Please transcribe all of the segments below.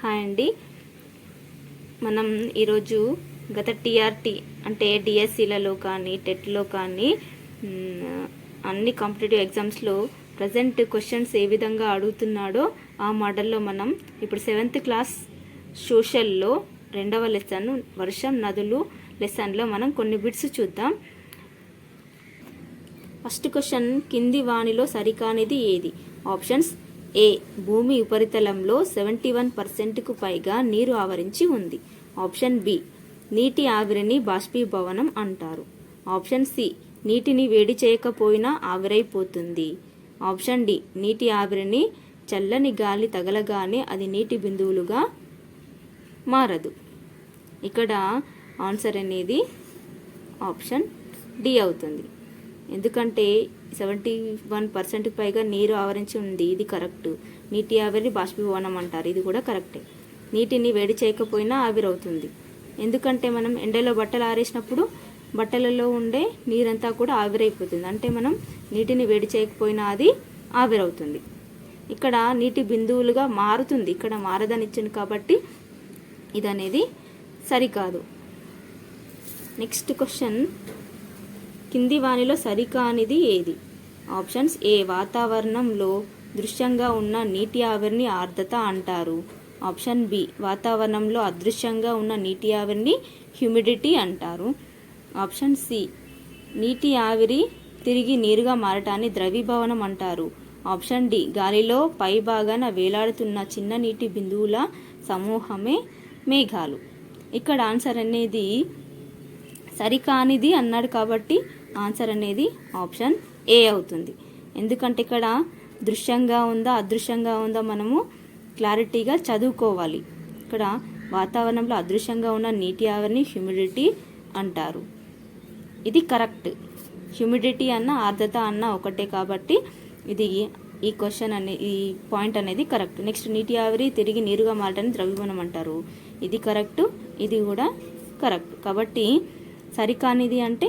Hi అండి. మనం ఈరోజు గత టీఆర్టీ అంటే డిఎస్సీలలో కానీ టెట్లో కానీ అన్ని కాంపిటేటివ్ ఎగ్జామ్స్లో ప్రజెంట్ క్వశ్చన్స్ ఏ విధంగా అడుగుతున్నాడో ఆ మోడల్లో మనం ఇప్పుడు 7th క్లాస్ సోషల్లో 2వ లెసన్ వర్షం నదులు లెసన్లో మనం కొన్ని బిట్స్ చూద్దాం. ఫస్ట్ క్వశ్చన్, కింది వానిలో సరికానిది ఏది? ఆప్షన్స్: ఏ, భూమి ఉపరితలంలో 71%కు పైగా నీరు ఆవరించి ఉంది. ఆప్షన్ బి, నీటి ఆవిరిని బాష్పీభవనం అంటారు. ఆప్షన్ సి, నీటిని వేడి చేయకపోయినా ఆవిరైపోతుంది. ఆప్షన్ డి, నీటి ఆవిరిని చల్లని గాలి తగలగానే అది నీటి బిందువులుగా మారదు. ఇక్కడ ఆన్సర్ అనేది ఆప్షన్ డి అవుతుంది. ఎందుకంటే 71% పైగా నీరు ఆవరించి ఉంది, ఇది కరెక్ట్. నీటి ఆవిరిని బాష్పీభవనం అంటారు, ఇది కూడా కరెక్టే. నీటిని వేడి చేయకపోయినా ఆవిరవుతుంది. ఎందుకంటే మనం ఎండలో బట్టలు ఆరేసినప్పుడు బట్టలలో ఉండే నీరంతా కూడా ఆవిరైపోతుంది, అంటే మనం నీటిని వేడి చేయకపోయినా అది ఆవిరవుతుంది. ఇక్కడ నీటి బిందువులుగా మారుతుంది, ఇక్కడ మారదని ఇచ్చింది కాబట్టి ఇది అనేది సరికాదు. నెక్స్ట్ క్వశ్చన్, కింది వానిలో సరికానిది ఏది? ఆప్షన్స్: ఏ, వాతావరణంలో దృశ్యంగా ఉన్న నీటి ఆవిరిని ఆర్ద్రత అంటారు. ఆప్షన్ బి, వాతావరణంలో అదృశ్యంగా ఉన్న నీటి ఆవిరిని హ్యూమిడిటీ అంటారు. ఆప్షన్ సి, నీటి ఆవిరి తిరిగి నీరుగా మారటాన్ని ద్రవీభవనం అంటారు. ఆప్షన్ డి, గాలిలో పై భాగాన వేలాడుతున్న చిన్న నీటి బిందువుల సమూహమే మేఘాలు. ఇక్కడ ఆన్సర్ అనేది సరికానిది అన్నాడు కాబట్టి ఆన్సర్ అనేది ఆప్షన్ ఏ అవుతుంది. ఎందుకంటే ఇక్కడ దృశ్యంగా ఉందా అదృశ్యంగా ఉందా మనము క్లారిటీగా చదువుకోవాలి. ఇక్కడ వాతావరణంలో అదృశ్యంగా ఉన్న నీటి ఆవిరిని హ్యూమిడిటీ అంటారు, ఇది కరెక్ట్. హ్యూమిడిటీ అన్న ఆర్ద్రత అన్న ఒకటే కాబట్టి ఇది ఈ క్వశ్చన్ ఈ పాయింట్ అనేది కరెక్ట్. నెక్స్ట్, నీటి ఆవిరి తిరిగి నీరుగా మారటాన్ని ద్రవీభవనం అంటారు, ఇది కరెక్ట్, ఇది కూడా కరెక్ట్. కాబట్టి సరికానిది అంటే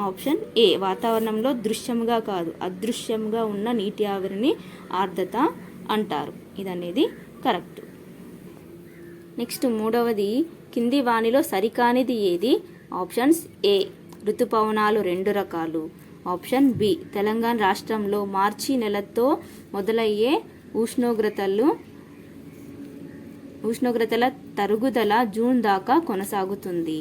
ఆప్షన్ ఏ, వాతావరణంలో దృశ్యంగా కాదు అదృశ్యంగా ఉన్న నీటి ఆవిరిని ఆర్ద్రత అంటారు, ఇదనేది కరెక్ట్. నెక్స్ట్ మూడవది, కింది వానిలో సరికానిది ఏది? ఆప్షన్స్: ఏ, ఋతుపవనాలు 2 రకాలు. ఆప్షన్ బి, తెలంగాణ రాష్ట్రంలో మార్చి నెలతో మొదలయ్యే ఉష్ణోగ్రతల తరుగుదల జూన్ దాకా కొనసాగుతుంది.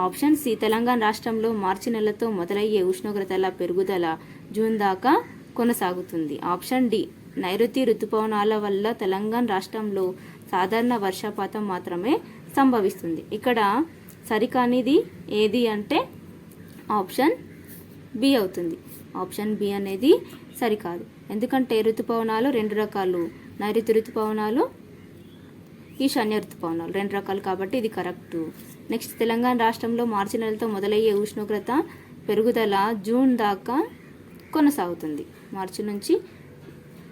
ఆప్షన్ సి, తెలంగాణ రాష్ట్రంలో మార్చి నెలతో మొదలయ్యే ఉష్ణోగ్రతల పెరుగుదల జూన్ దాకా కొనసాగుతుంది. ఆప్షన్ డి, నైరుతి ఋతుపవనాల వల్ల తెలంగాణ రాష్ట్రంలో సాధారణ వర్షపాతం మాత్రమే సంభవిస్తుంది. ఇక్కడ సరికానిది ఏది అంటే ఆప్షన్ బి అవుతుంది. ఆప్షన్ బి అనేది సరికాదు. ఎందుకంటే ఋతుపవనాలు 2 రకాలు, నైరుతి ఋతుపవనాలు, ఈశాన్య ఋతుపవనాలు 2 రకాలు కాబట్టి ఇది కరెక్ట్. నెక్స్ట్, తెలంగాణ రాష్ట్రంలో మార్చి నెలతో మొదలయ్యే ఉష్ణోగ్రత పెరుగుదల జూన్ దాకా కొనసాగుతుంది. మార్చి నుంచి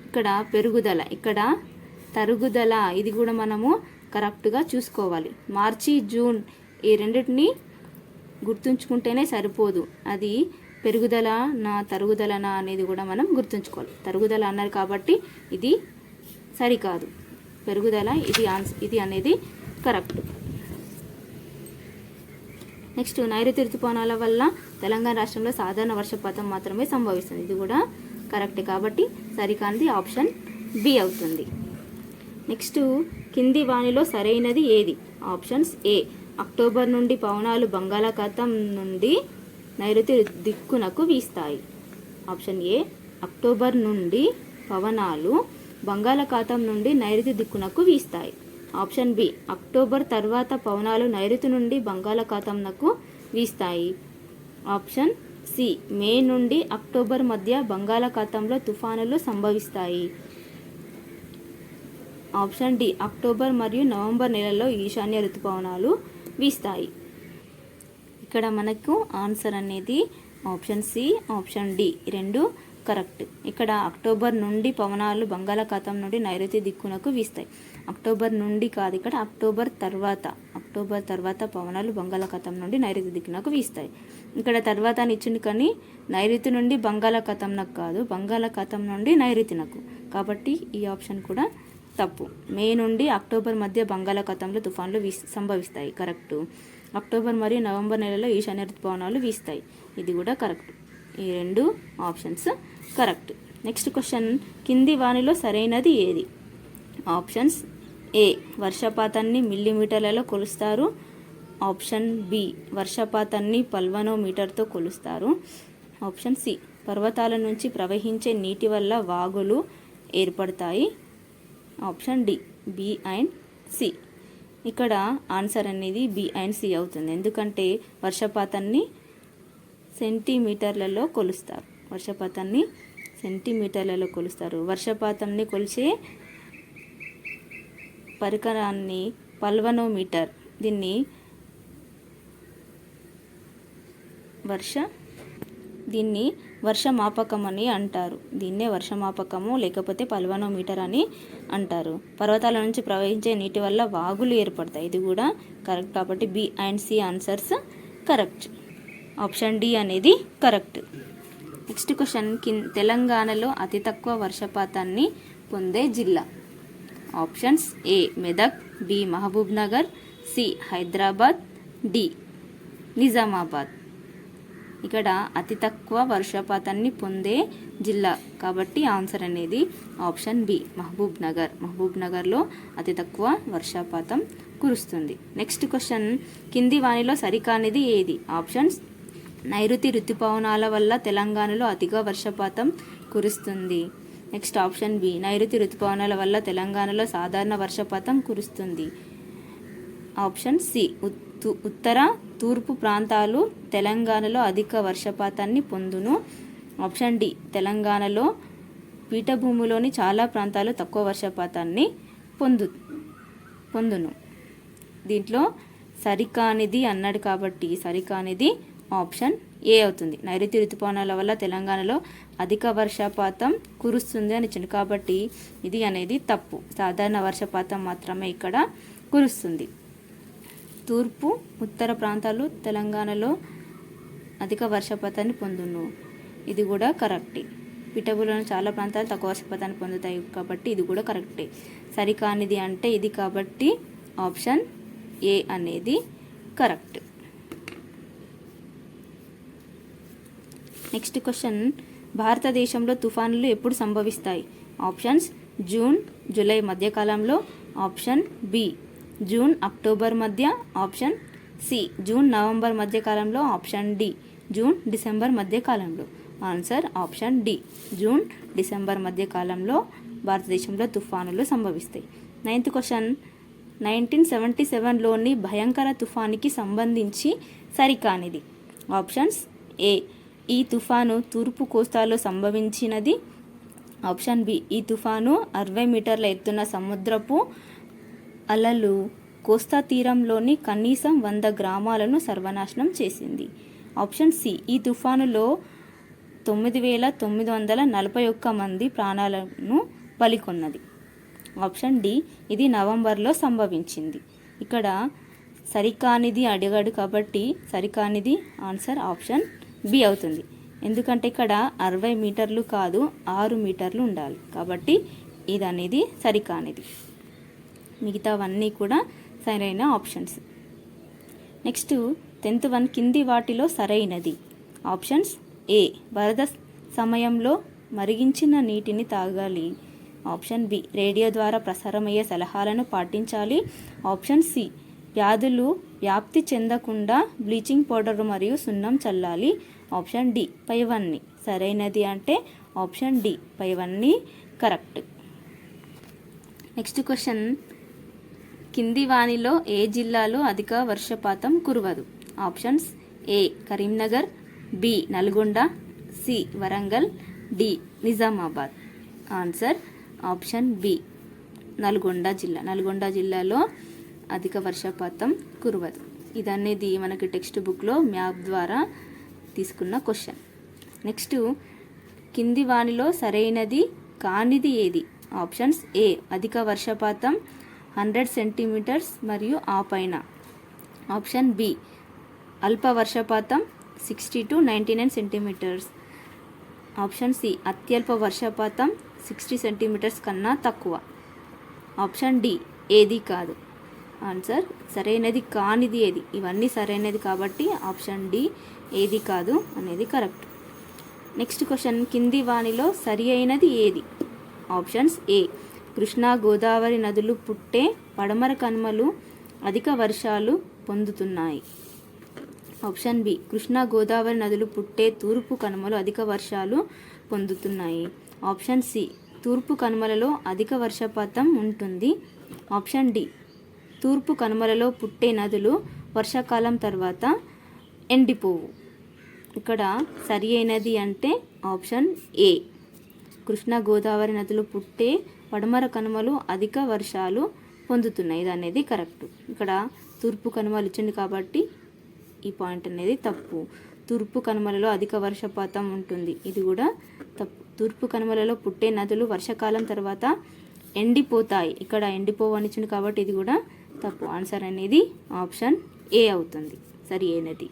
ఇక్కడ పెరుగుదల, ఇక్కడ తరుగుదల, ఇది కూడా మనము కరెక్ట్గా చూసుకోవాలి. మార్చి జూన్ ఈ రెండింటిని గుర్తుంచుకుంటేనే సరిపోదు, అది పెరుగుదల నా తరుగుదల నా అనేది కూడా మనం గుర్తుంచుకోవాలి. తరుగుదల అన్నారు కాబట్టి ఇది సరికాదు, పెరుగుదల ఇది అనేది కరెక్ట్. నెక్స్ట్, నైరుతి ఋతుపవనాల వల్ల తెలంగాణ రాష్ట్రంలో సాధారణ వర్షపాతం మాత్రమే సంభవిస్తుంది, ఇది కూడా కరెక్ట్ కాబట్టి సరికానిది ఆప్షన్ బి అవుతుంది. నెక్స్ట్, కింది వానిలో సరైనది ఏది? ఆప్షన్స్: ఏ, అక్టోబర్ నుండి పవనాలు బంగాళాఖాతం నుండి నైరుతి దిక్కునకు వీస్తాయి. ఆప్షన్ ఏ, అక్టోబర్ నుండి పవనాలు బంగాళాఖాతం నుండి నైరుతి దిక్కునకు వీస్తాయి. ఆప్షన్ బి, అక్టోబర్ తర్వాత పవనాలు నైరుతి నుండి బంగాళాఖాతంనకు వీస్తాయి. ఆప్షన్ సి, మే నుండి అక్టోబర్ మధ్య బంగాళాఖాతంలో తుఫానులు సంభవిస్తాయి. ఆప్షన్ డి, అక్టోబర్ మరియు నవంబర్ నెలల్లో ఈశాన్య ఋతుపవనాలు వీస్తాయి. ఇక్కడ మనకు ఆన్సర్ అనేది ఆప్షన్ సి, ఆప్షన్ డి రెండు కరెక్ట్. ఇక్కడ అక్టోబర్ నుండి పవనాలు బంగాళాఖాతం నుండి నైరుతి దిక్కునకు వీస్తాయి. అక్టోబర్ నుండి కాదు, ఇక్కడ అక్టోబర్ తర్వాత పవనాలు బంగాళాఖాతం నుండి నైరుతి దిక్కునకు వీస్తాయి. ఇక్కడ తర్వాత అని ఇచ్చింది కానీ నైరుతి నుండి బంగాళాఖాతంనకు కాదు, బంగాళాఖాతం నుండి నైరుతినకు, కాబట్టి ఈ ఆప్షన్ కూడా తప్పు. మే నుండి అక్టోబర్ మధ్య బంగాళాఖాతంలో తుఫాన్లు సంభవిస్తాయి. కరెక్టు. అక్టోబర్ మరియు నవంబర్ నెలలో ఈశాన్య ఋతుపవనాలు వీస్తాయి. ఇది కూడా కరెక్ట్. ఈ 2 ఆప్షన్స్ కరెక్ట్. నెక్స్ట్ క్వశ్చన్, కింది వానిలో సరైనది ఏది? ఆప్షన్స్: ఏ, వర్షపాతాన్ని మిల్లీమీటర్లలో కొలుస్తారు. ఆప్షన్ బి, వర్షపాతాన్ని పల్వనోమీటర్తో కొలుస్తారు. ఆప్షన్ సి, పర్వతాల నుంచి ప్రవహించే నీటి వల్ల వాగులు ఏర్పడతాయి. Option D, B and C. ఇక్కడ ఆన్సర్ అనేది బి అండ్ సి అవుతుంది. ఎందుకంటే వర్షపాతాన్ని సెంటీమీటర్లలో కొలుస్తారు. వర్షపాతంని కొలిచే పరికరాన్ని పల్వనోమీటర్, దీన్ని వర్షమాపకం అని అంటారు. దీన్నే వర్షమాపకము లేకపోతే పల్వనోమీటర్ అని అంటారు. పర్వతాల నుంచి ప్రవహించే నీటి వల్ల వాగులు ఏర్పడతాయి. ఇది కూడా కరెక్ట్. కాబట్టి B and C answers correct. Option D అనేది కరెక్ట్. నెక్స్ట్ క్వశ్చన్, తెలంగాణలో అతి తక్కువ వర్షపాతాన్ని పొందే జిల్లా? Options: A, Medak, B, Mahabub Nagar, C, Hyderabad, D, Nizamabad. ఇక్కడ అతి తక్కువ వర్షపాతాన్ని పొందే జిల్లా కాబట్టి ఆన్సర్ అనేది ఆప్షన్ బి, మహబూబ్ నగర్. మహబూబ్ నగర్లో అతి తక్కువ వర్షపాతం కురుస్తుంది. నెక్స్ట్ క్వశ్చన్, కింది వానిలో సరికానిది ఏది? ఆప్షన్స్: నైరుతి ఋతుపవనాల వల్ల తెలంగాణలో అతిగా వర్షపాతం కురుస్తుంది. నెక్స్ట్ ఆప్షన్ బి, నైరుతి ఋతుపవనాల వల్ల తెలంగాణలో సాధారణ వర్షపాతం కురుస్తుంది. ఆప్షన్ సి, ఉత్తర తూర్పు ప్రాంతాలు తెలంగాణలో అధిక వర్షపాతాన్ని పొందును. ఆప్షన్ డి, తెలంగాణలో పీఠభూమిలోని చాలా ప్రాంతాలు తక్కువ వర్షపాతాన్ని పొందును. దీంట్లో సరికానిది అన్నాడు కాబట్టి సరికానిది ఆప్షన్ ఏ అవుతుంది. నైరుతి ఋతుపవనాల వల్ల తెలంగాణలో అధిక వర్షపాతం కురుస్తుంది అని ఇచ్చింది కాబట్టి ఇది అనేది తప్పు. సాధారణ వర్షపాతం మాత్రమే ఇక్కడ కురుస్తుంది. తూర్పు ఉత్తర ప్రాంతాలు తెలంగాణలో అధిక వర్షపాతాన్ని పొందును. ఇది కూడా కరెక్టే. పీఠభూమిలోని చాలా ప్రాంతాలు తక్కువ వర్షపాతాన్ని పొందుతాయి కాబట్టి ఇది కూడా కరెక్టే. సరికానిది అంటే ఇది కాబట్టి ఆప్షన్ ఏ అనేది కరెక్ట్. నెక్స్ట్ క్వశ్చన్, భారతదేశంలో తుఫానులు ఎప్పుడు సంభవిస్తాయి? ఆప్షన్స్: జూన్, జూలై మధ్యకాలంలో. ఆప్షన్ బి, జూన్, అక్టోబర్ మధ్య. ఆప్షన్ సి, జూన్, నవంబర్ మధ్యకాలంలో. ఆప్షన్ డి, జూన్, డిసెంబర్ మధ్యకాలంలో. Answer option D, June, December మధ్యకాలంలో భారతదేశంలో తుఫానులు సంభవిస్తాయి. 9th క్వశ్చన్, 1977లోని భయంకర తుఫానికి సంబంధించి సరికానిది? ఆప్షన్స్: ఏ, ఈ తుఫాను తూర్పు కోస్తాలో సంభవించినది. ఆప్షన్ బి, ఈ తుఫాను 60 మీటర్ల ఎత్తున సముద్రపు అలలు కోస్తా తీరంలోని కనీసం 100 గ్రామాలను సర్వనాశనం చేసింది. ఆప్షన్ సి, ఈ తుఫానులో 9,941 మంది ప్రాణాలను బలికొన్నది. ఆప్షన్ డి, ఇది నవంబర్లో సంభవించింది. ఇక్కడ సరికానిది అడిగాడు కాబట్టి సరికానిది ఆన్సర్ ఆప్షన్ బి అవుతుంది. ఎందుకంటే ఇక్కడ 60 మీటర్లు కాదు 6 మీటర్లు ఉండాలి కాబట్టి ఇది అనేది సరికానిది. మిగతావన్నీ కూడా సరైన ఆప్షన్స్. నెక్స్ట్ 10th వన్, కింది వాటిలో సరైనది? ఆప్షన్స్: ఏ, వరద సమయంలో మరిగించిన నీటిని తాగాలి. ఆప్షన్ బి, రేడియో ద్వారా ప్రసారమయ్యే సలహాలను పాటించాలి. ఆప్షన్ సి, వ్యాధులు వ్యాప్తి చెందకుండా బ్లీచింగ్ పౌడర్ మరియు సున్నం చల్లాలి. ఆప్షన్ డి, పైవన్నీ. సరైనది అంటే ఆప్షన్ డి, పైవన్నీ కరెక్ట్. నెక్స్ట్ క్వశ్చన్, కింది వానిలో ఏ జిల్లాలో అధిక వర్షపాతం కురవదు? Options: A, Karimnagar, B, Nalgonda, C, Warangal, D, Nizamabad. Answer option B, Nalgonda జిల్లా. నల్గొండ జిల్లాలో అధిక వర్షపాతం కురవదు. ఇదనేది మనకి టెక్స్ట్ బుక్లో మ్యాప్ ద్వారా తీసుకున్న క్వశ్చన్. నెక్స్ట్, కింది వానిలో సరైనది కానిది ఏది? ఆప్షన్స్: ఏ, అధిక వర్షపాతం 100 సెంటీమీటర్స్ మరియు ఆ పైన. ఆప్షన్ బి, అల్ప వర్షపాతం 60 to 99 సెంటీమీటర్స్. ఆప్షన్ సి, అత్యల్ప వర్షపాతం 60 సెంటీమీటర్స్ కన్నా తక్కువ. ఆప్షన్ డి ఏది కాదు. ఆన్సర్ సరైనది కానిది ఏది? ఇవన్నీ సరైనది కాబట్టి ఆప్షన్ డి ఏది కాదు అనేది కరెక్ట్. నెక్స్ట్ క్వశ్చన్, కింది వానిలో సరి అయినది ఏది? ఆప్షన్స్ ఏ కృష్ణా గోదావరి నదులు పుట్టే పడమర కనుమలు అధిక వర్షాలు పొందుతున్నాయి. ఆప్షన్ బి కృష్ణా గోదావరి నదులు పుట్టే తూర్పు కనుమలు అధిక వర్షాలు పొందుతున్నాయి. ఆప్షన్ సి తూర్పు కనుమలలో అధిక వర్షపాతం ఉంటుంది. ఆప్షన్ డి తూర్పు కనుమలలో పుట్టే నదులు వర్షాకాలం తర్వాత ఎండిపోవు. ఇక్కడ సరి అయినది అంటే ఆప్షన్ ఏ కృష్ణా గోదావరి నదులు పుట్టే పడమర కనుమలు అధిక వర్షాలు పొందుతున్నాయి. ఇది అనేది కరెక్ట్. ఇక్కడ తూర్పు కనుమలు ఇచ్చింది కాబట్టి ఈ పాయింట్ అనేది తప్పు. తూర్పు కనుమలలో అధిక వర్షపాతం ఉంటుంది, ఇది కూడా తప్పు. తూర్పు కనుమలలో పుట్టే నదులు వర్షాకాలం తర్వాత ఎండిపోతాయి, ఇక్కడ ఎండిపోవు అని ఇచ్చింది కాబట్టి ఇది కూడా తప్పు. ఆన్సర్ అనేది ఆప్షన్ ఏ అవుతుంది సరి అయినది.